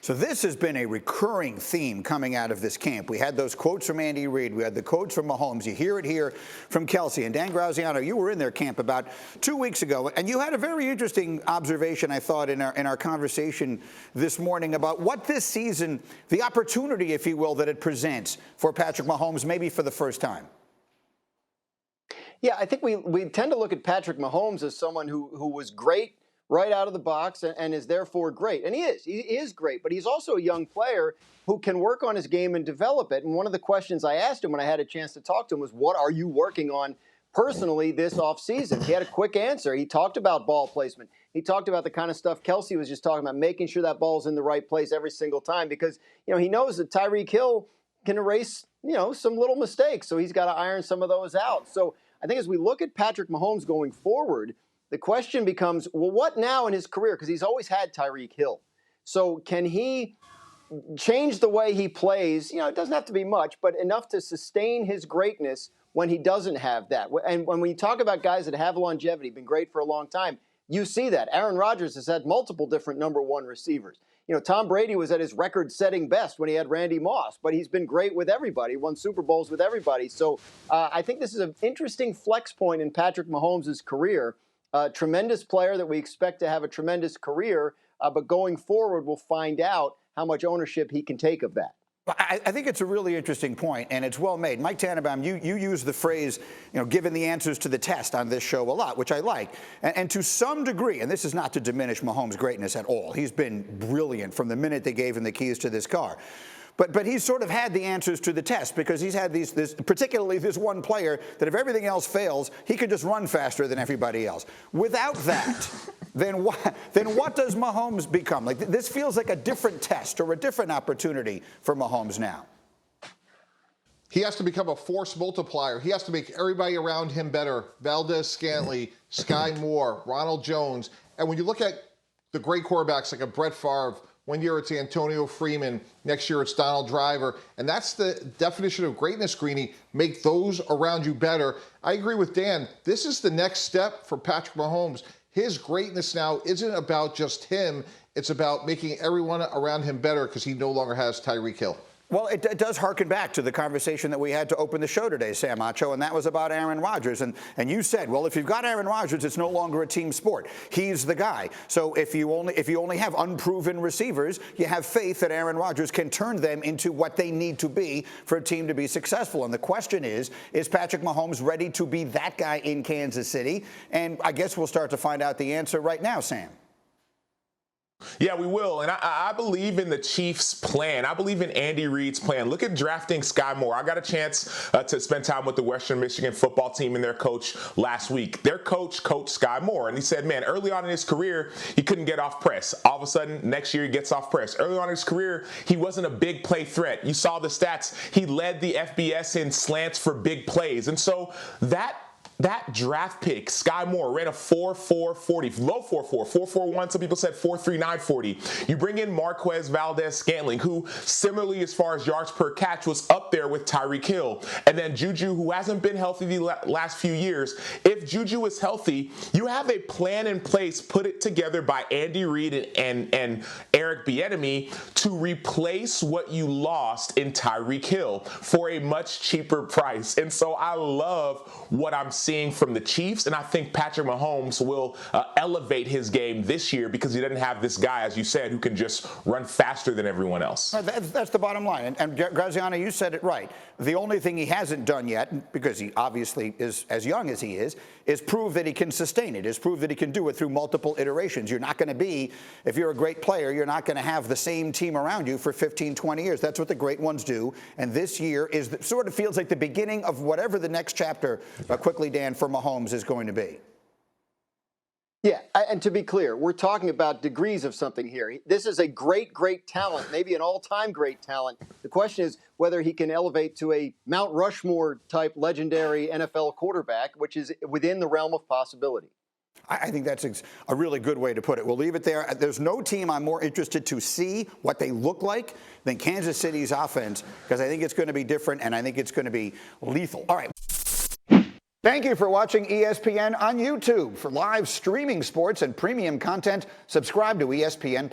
So this has been a recurring theme coming out of this camp. We had those quotes from Andy Reid. We had the quotes from Mahomes. You hear it here from Kelsey. And Dan Graziano, you were in their camp about 2 weeks ago, and you had a very interesting observation, I thought, in our conversation this morning about what this season, the opportunity, if you will, that it presents for Patrick Mahomes, maybe for the first time. Yeah, I think we tend to look at Patrick Mahomes as someone who was great right out of the box and is therefore great. And he is great, but he's also a young player who can work on his game and develop it. And one of the questions I asked him when I had a chance to talk to him was, what are you working on personally this offseason? He had a quick answer. He talked about ball placement. He talked about the kind of stuff Kelsey was just talking about, making sure that ball's in the right place every single time, because, he knows that Tyreek Hill can erase, some little mistakes. So he's got to iron some of those out. So I think as we look at Patrick Mahomes going forward, the question becomes, well, what now in his career? Because he's always had Tyreek Hill. So can he change the way he plays? It doesn't have to be much, but enough to sustain his greatness when he doesn't have that. And when we talk about guys that have longevity, been great for a long time, you see that. Aaron Rodgers has had multiple different number one receivers. Tom Brady was at his record-setting best when he had Randy Moss, but he's been great with everybody, won Super Bowls with everybody. So I think this is an interesting flex point in Patrick Mahomes' career. Tremendous player that we expect to have a tremendous career, but going forward, we'll find out how much ownership he can take of that. I think it's a really interesting point, and it's well made. Mike Tannenbaum, you use the phrase, given the answers to the test on this show a lot, which I like. And to some degree, and this is not to diminish Mahomes' greatness at all. He's been brilliant from the minute they gave him the keys to this car. But he's sort of had the answers to the test because he's had particularly this one player that if everything else fails, he could just run faster than everybody else. Without that, then what does Mahomes become? Like, this feels like a different test or a different opportunity for Mahomes now. He has to become a force multiplier. He has to make everybody around him better. Valdez-Scantling, Sky Moore, Ronald Jones. And when you look at the great quarterbacks like a Brett Favre, one year it's Antonio Freeman, next year it's Donald Driver, and that's the definition of greatness, Greeny. Make those around you better. I agree with Dan. This is the next step for Patrick Mahomes. His greatness now isn't about just him. It's about making everyone around him better because he no longer has Tyreek Hill. Well, it does harken back to the conversation that we had to open the show today, Sam Acho, and that was about Aaron Rodgers. And you said, well, if you've got Aaron Rodgers, it's no longer a team sport. He's the guy. So if you only have unproven receivers, you have faith that Aaron Rodgers can turn them into what they need to be for a team to be successful. And the question is Patrick Mahomes ready to be that guy in Kansas City? And I guess we'll start to find out the answer right now, Sam. Yeah, we will. And I believe in the Chiefs' plan. I believe in Andy Reid's plan. Look at drafting Sky Moore. I got a chance to spend time with the Western Michigan football team and their coach last week. Their coach coached Sky Moore, and he said, man, early on in his career, he couldn't get off press. All of a sudden, next year, he gets off press. Early on in his career, he wasn't a big play threat. You saw the stats. He led the FBS in slants for big plays. And so that draft pick, Sky Moore, ran a 4.440, low 4.4, 4.41. Some people said 4.3940. You bring in Marquez Valdez-Scantling, who similarly as far as yards per catch was up there with Tyreek Hill. And then Juju, who hasn't been healthy the last few years. If Juju is healthy, you have a plan in place put it together by Andy Reid and Eric Bieniemy to replace what you lost in Tyreek Hill for a much cheaper price. And so I love what I'm seeing from the Chiefs, and I think Patrick Mahomes will elevate his game this year because he doesn't have this guy, as you said, who can just run faster than everyone else. That's the bottom line. And Graziano, you said it right. The only thing he hasn't done yet, because he obviously is as young as he is prove that he can sustain it, is prove that he can do it through multiple iterations. You're not going to be, if you're a great player, you're not going to have the same team around you for 15, 20 years. That's what the great ones do. And this year sort of feels like the beginning of whatever the next chapter, quickly, Dan, for Mahomes is going to be. Yeah, and to be clear, we're talking about degrees of something here. This is a great, great talent, maybe an all-time great talent. The question is whether he can elevate to a Mount Rushmore-type legendary NFL quarterback, which is within the realm of possibility. I think that's a really good way to put it. We'll leave it there. There's no team I'm more interested to see what they look like than Kansas City's offense, because I think it's going to be different, and I think it's going to be lethal. All right. Thank you for watching ESPN on YouTube. For live streaming sports and premium content, subscribe to ESPN+.